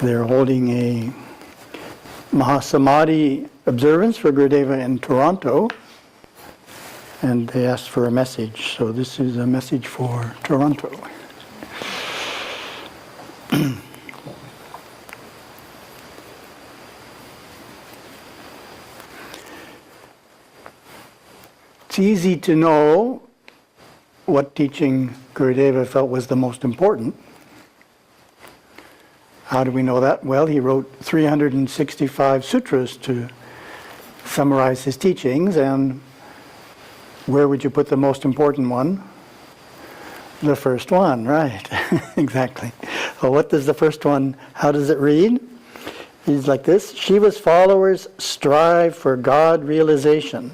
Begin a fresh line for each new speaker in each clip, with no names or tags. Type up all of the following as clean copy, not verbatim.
They're holding a Mahasamadhi observance for Gurudeva in Toronto, and they asked for a message. So this is a message for Toronto. It's easy to know what teaching Gurudeva felt was the most important. How do we know that? Well, he wrote 365 sutras to summarize his teachings, and where would you put the most important one? The first one, right. Exactly. Well, what does the first one, how does it read? He's like this: Shiva's followers strive for God realization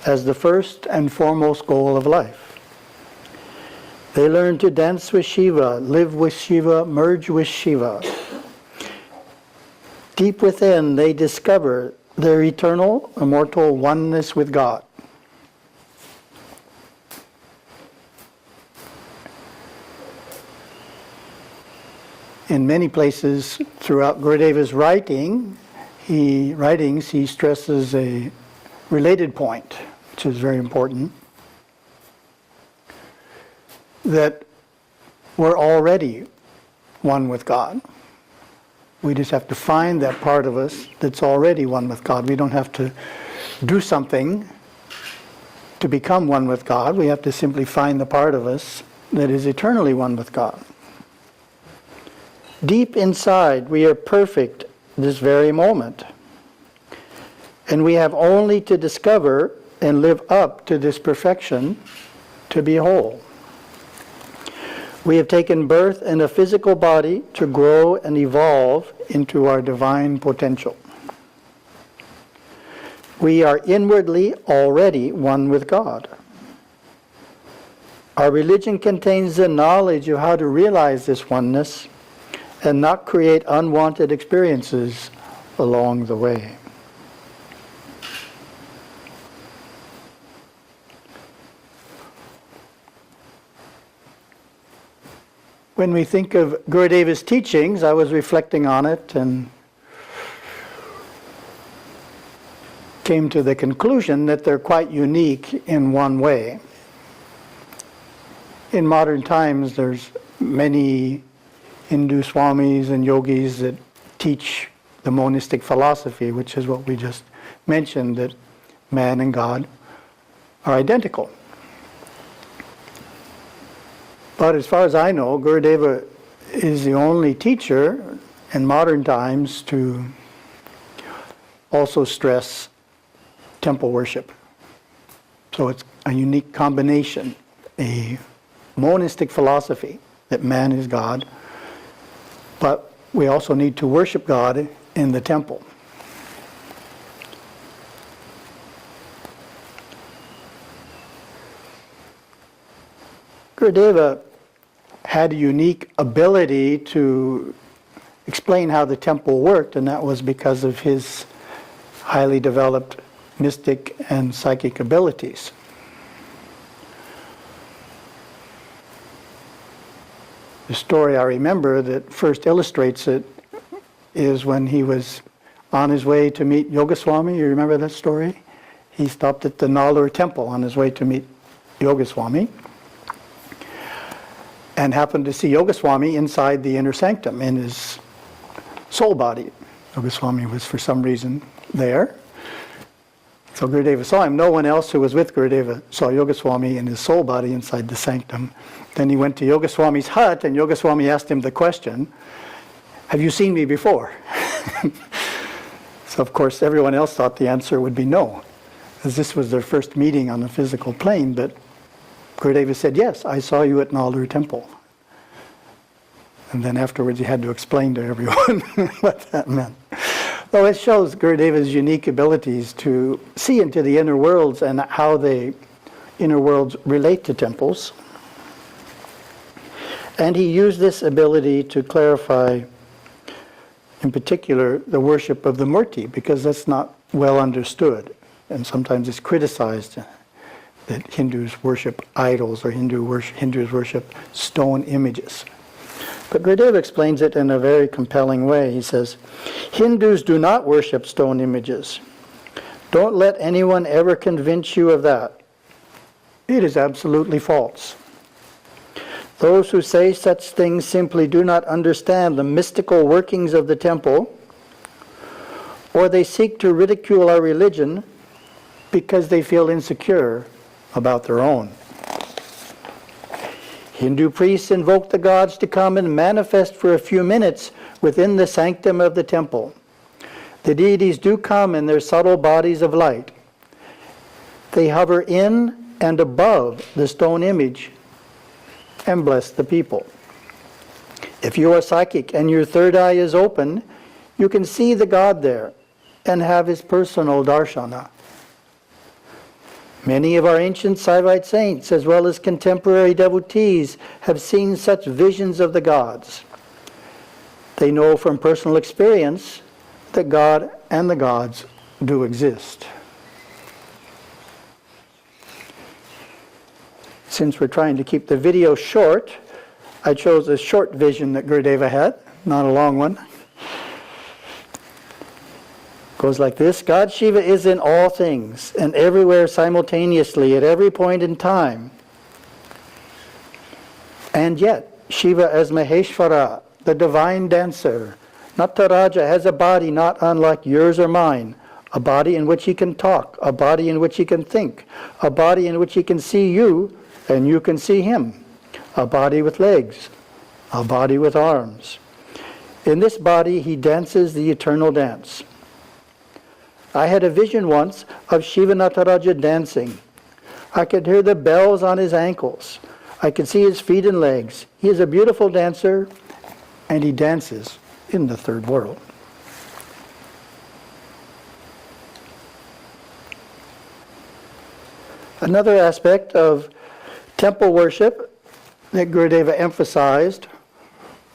as the first and foremost goal of life. They learn to dance with Shiva, live with Shiva, merge with Shiva. Deep within, they discover their eternal, immortal oneness with God. In many places throughout Gurudeva's writings, he stresses a related point, which is very important, that we're already one with God. We just have to find that part of us that's already one with God. We don't have to do something to become one with God. We have to simply find the part of us that is eternally one with God. Deep inside, we are perfect this very moment. And we have only to discover and live up to this perfection to be whole. We have taken birth in a physical body to grow and evolve into our divine potential. We are inwardly already one with God. Our religion contains the knowledge of how to realize this oneness and not create unwanted experiences along the way. When we think of Gurudeva's teachings, I was reflecting on it and came to the conclusion that they're quite unique in one way. In modern times, there's many Hindu swamis and yogis that teach the monistic philosophy, which is what we just mentioned, that man and God are identical. But as far as I know, Gurudeva is the only teacher in modern times to also stress temple worship. So it's a unique combination, a monistic philosophy that man is God, but we also need to worship God in the temple. Gurudeva had a unique ability to explain how the temple worked, and that was because of his highly developed mystic and psychic abilities. The story I remember that first illustrates it is when he was on his way to meet Yogaswami. You remember that story? He stopped at the Nallur temple on his way to meet Yogaswami and happened to see Yogaswami inside the inner sanctum in his soul body. Yogaswami was for some reason there. So Gurudeva saw him. No one else who was with Gurudeva saw Yogaswami in his soul body inside the sanctum. Then he went to Yogaswami's hut, and Yogaswami asked him the question, "Have you seen me before?" So of course everyone else thought the answer would be no, as this was their first meeting on the physical plane. But Gurudeva said, "Yes, I saw you at Nallur temple." And then afterwards he had to explain to everyone what that meant. So it shows Gurudeva's unique abilities to see into the inner worlds and how the inner worlds relate to temples. And he used this ability to clarify, in particular, the worship of the Murti, because that's not well understood. And sometimes it's criticized that Hindus worship idols or Hindus worship stone images. But Gurudeva explains it in a very compelling way. He says, Hindus do not worship stone images. Don't let anyone ever convince you of that. It is absolutely false. Those who say such things simply do not understand the mystical workings of the temple, or they seek to ridicule our religion because they feel insecure about their own. Hindu priests invoke the gods to come and manifest for a few minutes within the sanctum of the temple. The deities do come in their subtle bodies of light. They hover in and above the stone image and bless the people. If you are psychic and your third eye is open, you can see the god there and have his personal darshana. Many of our ancient Saivite saints, as well as contemporary devotees, have seen such visions of the gods. They know from personal experience that God and the gods do exist. Since we're trying to keep the video short, I chose a short vision that Gurudeva had, not a long one. Goes like this: God Shiva is in all things and everywhere simultaneously at every point in time. And yet, Shiva as Maheshvara, the divine dancer, Nataraja, has a body not unlike yours or mine, a body in which he can talk, a body in which he can think, a body in which he can see you and you can see him, a body with legs, a body with arms. In this body he dances the eternal dance. I had a vision once of Shiva Nataraja dancing. I could hear the bells on his ankles. I could see his feet and legs. He is a beautiful dancer, and he dances in the third world. Another aspect of temple worship that Gurudeva emphasized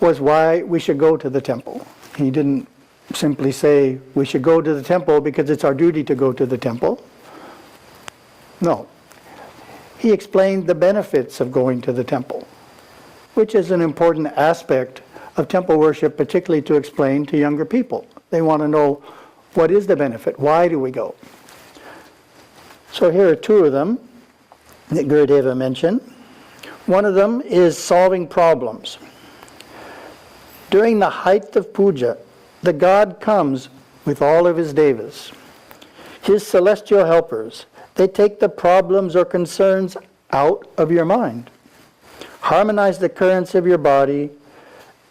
was why we should go to the temple. He didn't simply say we should go to the temple because it's our duty to go to the temple. No. He explained the benefits of going to the temple, which is an important aspect of temple worship, particularly to explain to younger people. They want to know, what is the benefit? Why do we go? So here are two of them that Gurudeva mentioned. One of them is solving problems. During the height of puja, the god comes with all of his devas, his celestial helpers. They take the problems or concerns out of your mind, harmonize the currents of your body,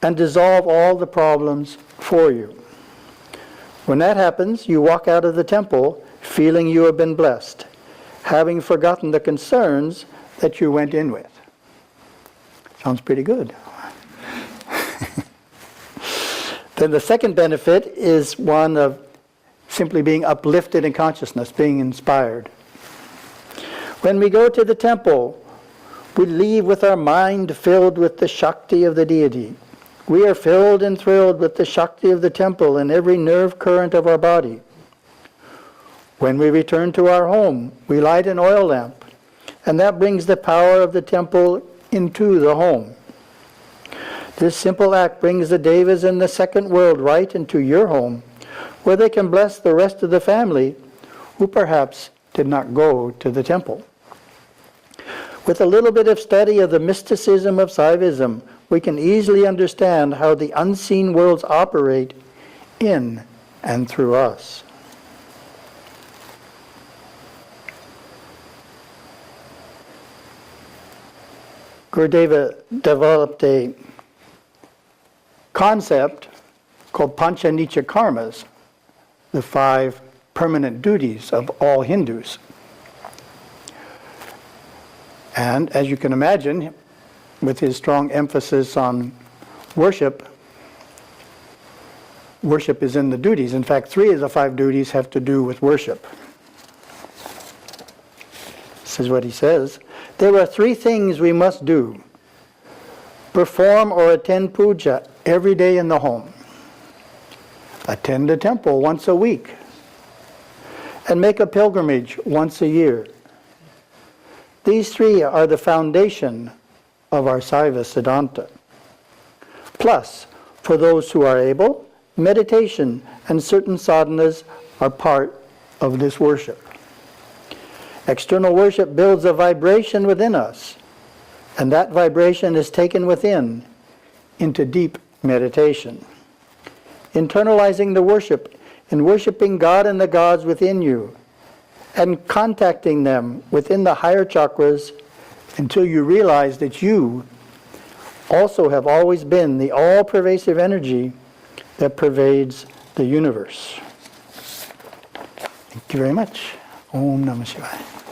and dissolve all the problems for you. When that happens, you walk out of the temple feeling you have been blessed, having forgotten the concerns that you went in with. Sounds pretty good. Then the second benefit is one of simply being uplifted in consciousness, being inspired. When we go to the temple, we leave with our mind filled with the Shakti of the deity. We are filled and thrilled with the Shakti of the temple in every nerve current of our body. When we return to our home, we light an oil lamp, and that brings the power of the temple into the home. This simple act brings the devas in the second world right into your home, where they can bless the rest of the family who perhaps did not go to the temple. With a little bit of study of the mysticism of Saivism, we can easily understand how the unseen worlds operate in and through us. Gurudeva developed a concept called Pancha Nicha Karmas, the 5 permanent duties of all Hindus. And as you can imagine, with his strong emphasis on worship, worship is in the duties. In fact, 3 of the 5 duties have to do with worship. This is what he says. There are 3 things we must do. Perform or attend puja every day in the home. Attend a temple once a week. And make a pilgrimage once a year. These 3 are the foundation of our Saiva Siddhanta. Plus, for those who are able, meditation and certain sadhanas are part of this worship. External worship builds a vibration within us, and that vibration is taken within into deep meditation. Internalizing the worship and worshiping God and the gods within you, and contacting them within the higher chakras until you realize that you also have always been the all-pervasive energy that pervades the universe. Thank you very much. Om Namah Shivaya.